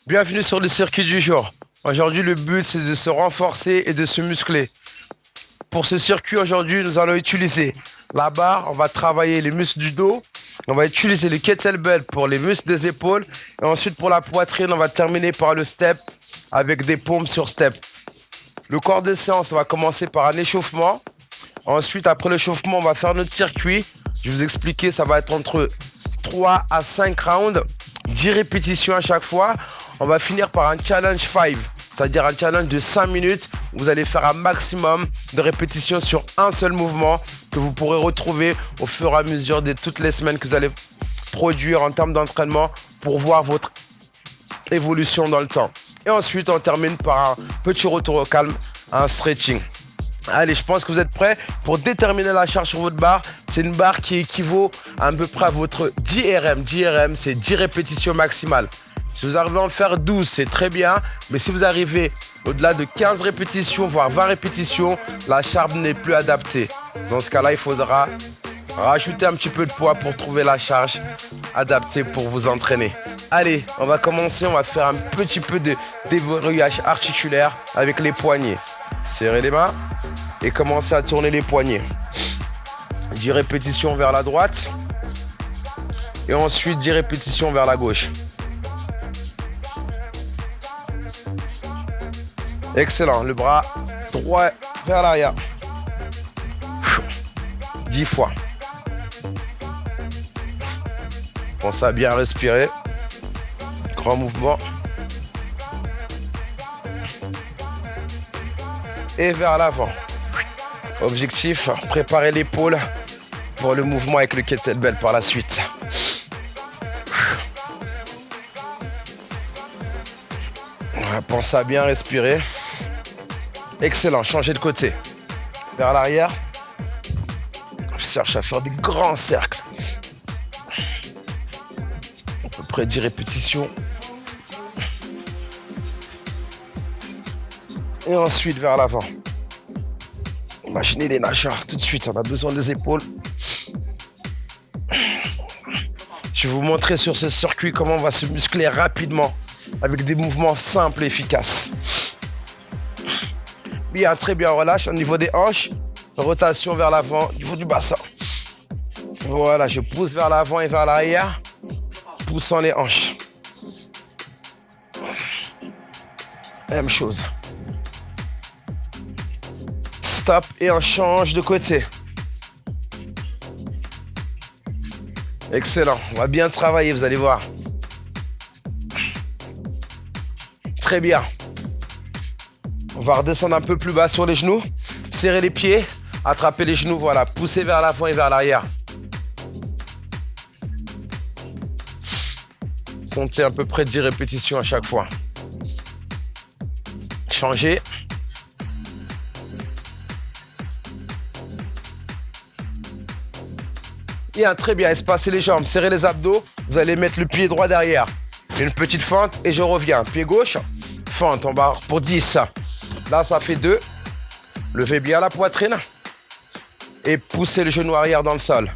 Bienvenue sur le circuit du jour. Aujourd'hui, le but, c'est de se renforcer et de se muscler. Pour ce circuit, aujourd'hui, nous allons utiliser la barre. On va travailler les muscles du dos. On va utiliser le kettlebell pour les muscles des épaules. Et ensuite, pour la poitrine, on va terminer par le step avec des pompes sur step. Le corps de séance, on va commencer par un échauffement. Ensuite, après l'échauffement, on va faire notre circuit. Je vais vous expliquer, ça va être entre 3 à 5 rounds, 10 répétitions à chaque fois. On va finir par un challenge 5, c'est-à-dire un challenge de 5 minutes. Vous allez faire un maximum de répétitions sur un seul mouvement que vous pourrez retrouver au fur et à mesure de toutes les semaines que vous allez produire en termes d'entraînement pour voir votre évolution dans le temps. Et ensuite, on termine par un petit retour au calme, un stretching. Allez, je pense que vous êtes prêts pour déterminer la charge sur votre barre. C'est une barre qui équivaut à peu près à votre 10 RM. 10 RM, c'est 10 répétitions maximales. Si vous arrivez à en faire 12, c'est très bien. Mais si vous arrivez au-delà de 15 répétitions, voire 20 répétitions, la charge n'est plus adaptée. Dans ce cas-là, il faudra rajouter un petit peu de poids pour trouver la charge adaptée pour vous entraîner. Allez, on va commencer. On va faire un petit peu de déverrouillage articulaire avec les poignets. Serrez les mains et commencez à tourner les poignets. 10 répétitions vers la droite. Et ensuite 10 répétitions vers la gauche. Excellent. Le bras droit vers l'arrière. 10 fois. Pensez à bien respirer. Grand mouvement. Et vers l'avant. Objectif, préparer l'épaule pour le mouvement avec le kettlebell par la suite. Pensez à bien respirer. Excellent, changez de côté. Vers l'arrière. Cherche à faire des grands cercles. À peu près 10 répétitions. Et ensuite vers l'avant. Imaginez les nachas. Tout de suite, on a besoin des épaules. Je vais vous montrer sur ce circuit comment on va se muscler rapidement avec des mouvements simples et efficaces. Bien, très bien, on relâche au niveau des hanches. Rotation vers l'avant, au niveau du bassin. Voilà, je pousse vers l'avant et vers l'arrière, poussant les hanches. Même chose. Stop et on change de côté. Excellent, on va bien travailler, vous allez voir. Très bien. On va redescendre un peu plus bas sur les genoux. Serrer les pieds, attraper les genoux, voilà. Pousser vers l'avant et vers l'arrière. Comptez à peu près 10 répétitions à chaque fois. Changez. Bien, très bien. Espacez les jambes, serrez les abdos. Vous allez mettre le pied droit derrière. Une petite fente et je reviens. Pied gauche, fente en bas pour 10. Là, ça fait 2. Levez bien la poitrine et poussez le genou arrière dans le sol.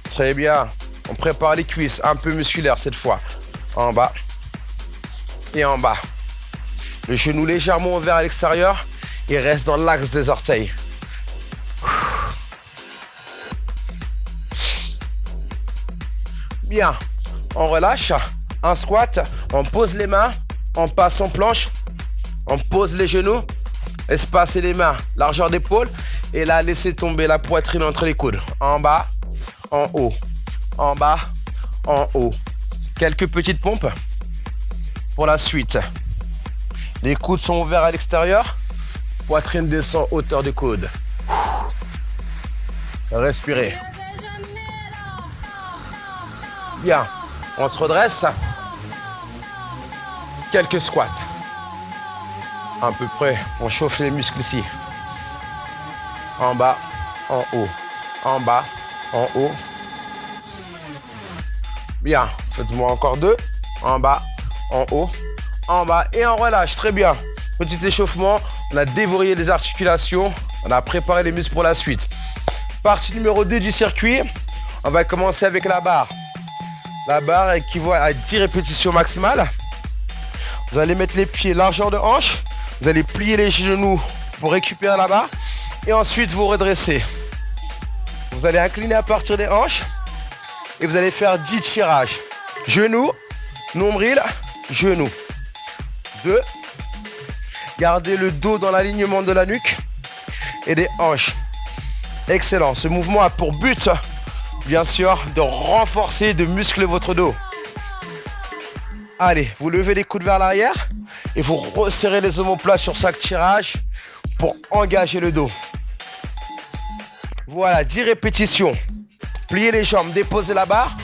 Très bien. On prépare les cuisses, un peu musculaires cette fois. En bas et en bas. Le genou légèrement ouvert à l'extérieur et reste dans l'axe des orteils. Bien. On relâche. Un squat. On pose les mains. On passe en planche. On pose les genoux. Espacez les mains. Largeur d'épaule. Et là, laissez tomber la poitrine entre les coudes. En bas. En haut. En bas. En haut. Quelques petites pompes. Pour la suite. Les coudes sont ouverts à l'extérieur. Poitrine descend hauteur du coude. Respirez. Bien. On se redresse. Quelques squats. À peu près, on chauffe les muscles ici. En bas, en haut. En bas, en haut. Bien. Faites-moi encore 2. En bas, en haut. En bas et on relâche. Très bien. Petit échauffement, on a déverrouillé les articulations, on a préparé les muscles pour la suite. Partie numéro 2 du circuit, on va commencer avec la barre. La barre équivaut à 10 répétitions maximales. Vous allez mettre les pieds largeur de hanche, vous allez plier les genoux pour récupérer la barre et ensuite vous redresser. Vous allez incliner à partir des hanches et vous allez faire 10 tirages. Genoux, nombril, genoux. 2. Gardez le dos dans l'alignement de la nuque et des hanches. Excellent. Ce mouvement a pour but, bien sûr, de renforcer, de muscler votre dos. Allez, vous levez les coudes vers l'arrière et vous resserrez les omoplates sur chaque tirage pour engager le dos. Voilà, 10 répétitions. Pliez les jambes, déposez la barre.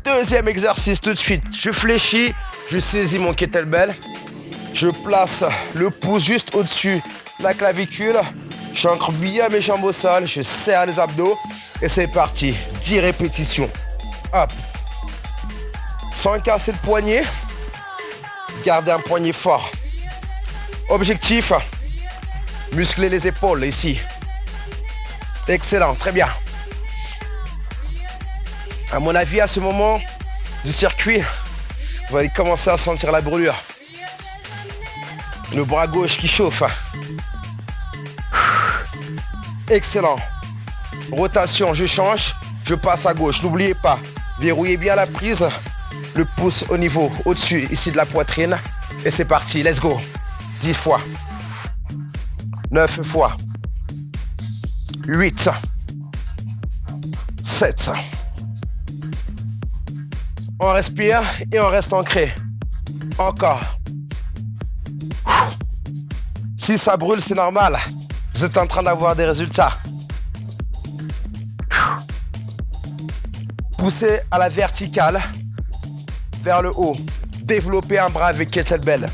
Deuxième exercice tout de suite. Je fléchis, je saisis mon kettlebell. Je place le pouce juste au-dessus de la clavicule. J'ancre bien mes jambes au sol. Je serre les abdos. Et c'est parti. 10 répétitions. Hop. Sans casser le poignet. Gardez un poignet fort. Objectif. Muscler les épaules ici. Excellent. Très bien. À mon avis, à ce moment du circuit, vous allez commencer à sentir la brûlure. Le bras gauche qui chauffe. Excellent. Rotation, je change, je passe à gauche. N'oubliez pas, verrouillez bien la prise. Le pouce au niveau, au-dessus, ici de la poitrine. Et c'est parti, let's go. 10 fois. 9 fois. 8. 7. On respire et on reste ancré. Encore. Si ça brûle, c'est normal. Vous êtes en train d'avoir des résultats. Poussez à la verticale, vers le haut. Développez un bras avec kettlebell.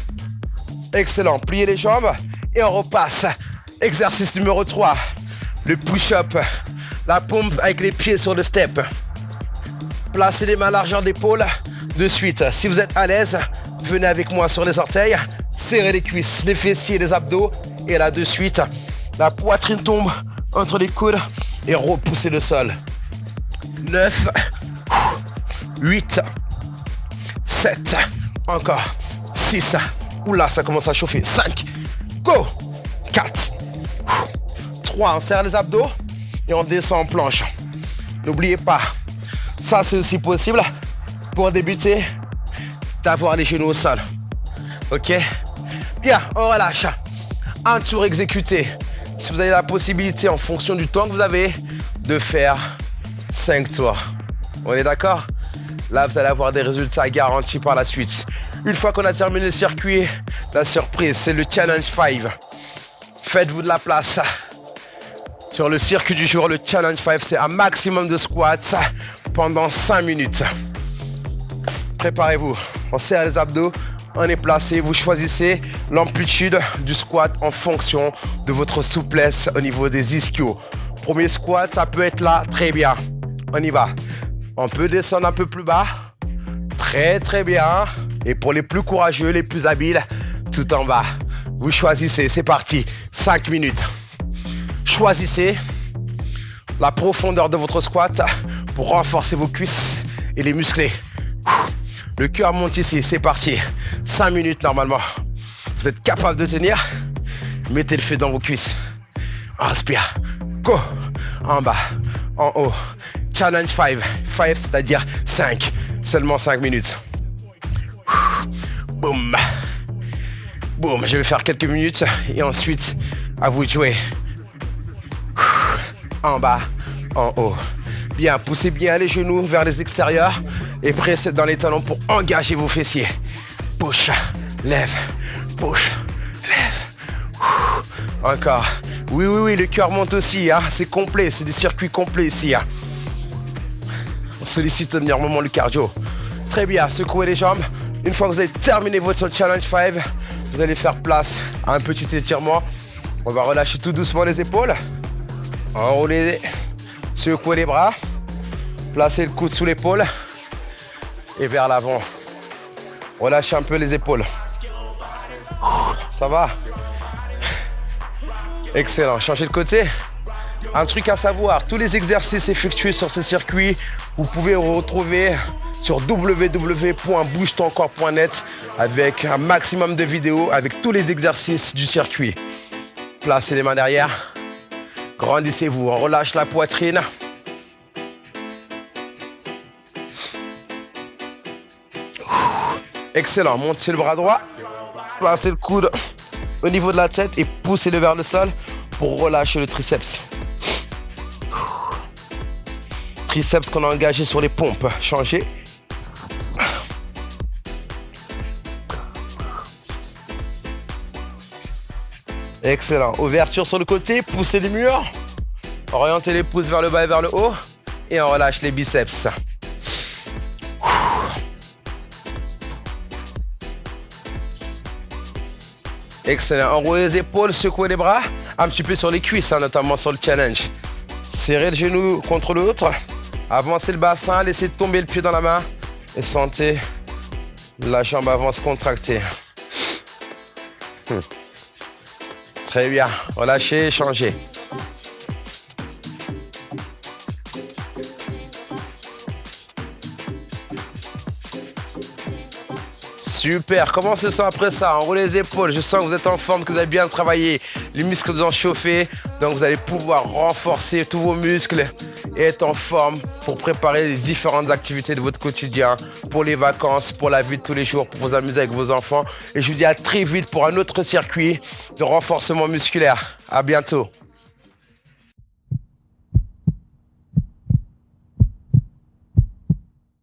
Excellent. Pliez les jambes et on repasse. Exercice numéro 3. Le push-up. La pompe avec les pieds sur le step. Placez les mains à largeur d'épaule de suite. Si vous êtes à l'aise, venez avec moi sur les orteils. Serrez les cuisses, les fessiers, les abdos. Et là, de suite, la poitrine tombe entre les coudes et repoussez le sol. 9, 8, 7, encore 6. Oula, ça commence à chauffer. 5, go. 4, 3, on serre les abdos et on descend en planche. N'oubliez pas, ça c'est aussi possible pour débuter d'avoir les genoux au sol. Ok? Bien, on relâche. Un tour exécuté. Si vous avez la possibilité, en fonction du temps que vous avez, de faire 5 tours. On est d'accord? Là, vous allez avoir des résultats garantis par la suite. Une fois qu'on a terminé le circuit, la surprise, c'est le Challenge 5. Faites-vous de la place. Sur le circuit du jour, le Challenge 5, c'est un maximum de squats pendant 5 minutes. Préparez-vous. On serre les abdos. On est placé, vous choisissez l'amplitude du squat en fonction de votre souplesse au niveau des ischios. Premier squat, ça peut être là, très bien. On y va. On peut descendre un peu plus bas. Très très bien. Et pour les plus courageux, les plus habiles, tout en bas. Vous choisissez, c'est parti. 5 minutes. Choisissez la profondeur de votre squat pour renforcer vos cuisses et les muscler. Le cœur monte ici, c'est parti. 5 minutes normalement. Vous êtes capable de tenir? Mettez le feu dans vos cuisses. On respire. Go. En bas, en haut. Challenge 5. 5, c'est-à-dire 5. Seulement 5 minutes. Boum. Boum. Je vais faire quelques minutes et ensuite, à vous de jouer. En bas, en haut. Bien, poussez bien les genoux vers les extérieurs et pressez dans les talons pour engager vos fessiers. Push, lève, push, lève. Encore. Oui, oui, oui, le cœur monte aussi. Hein. C'est complet, c'est des circuits complets ici. Hein. On sollicite dernièrement le cardio. Très bien, secouez les jambes. Une fois que vous avez terminé votre Challenge 5, vous allez faire place à un petit étirement. On va relâcher tout doucement les épaules. Enroulez, secouez les bras. Placez le coude sous l'épaule et vers l'avant. Relâchez un peu les épaules. Ça va? Excellent. Changez de côté. Un truc à savoir, tous les exercices effectués sur ce circuit, vous pouvez retrouver sur www.bougetoncorps.net avec un maximum de vidéos avec tous les exercices du circuit. Placez les mains derrière. Grandissez-vous. On relâche la poitrine. Excellent. Montez le bras droit. Placez le coude au niveau de la tête et poussez-le vers le sol pour relâcher le triceps. Triceps qu'on a engagé sur les pompes. Changez. Excellent. Ouverture sur le côté. Poussez les murs. Orientez les pouces vers le bas et vers le haut. Et on relâche les biceps. Excellent. Enroulez les épaules, secouez les bras. Un petit peu sur les cuisses, notamment sur le challenge. Serrez le genou contre l'autre. Avancez le bassin, laissez tomber le pied dans la main. Et sentez la jambe avant se contracter. Très bien. Relâchez, changez. Super, comment on se sent après ça? Enroulez les épaules, je sens que vous êtes en forme, que vous avez bien travaillé. Les muscles vous ont chauffé, donc vous allez pouvoir renforcer tous vos muscles et être en forme pour préparer les différentes activités de votre quotidien, pour les vacances, pour la vie de tous les jours, pour vous amuser avec vos enfants. Et je vous dis à très vite pour un autre circuit de renforcement musculaire. À bientôt.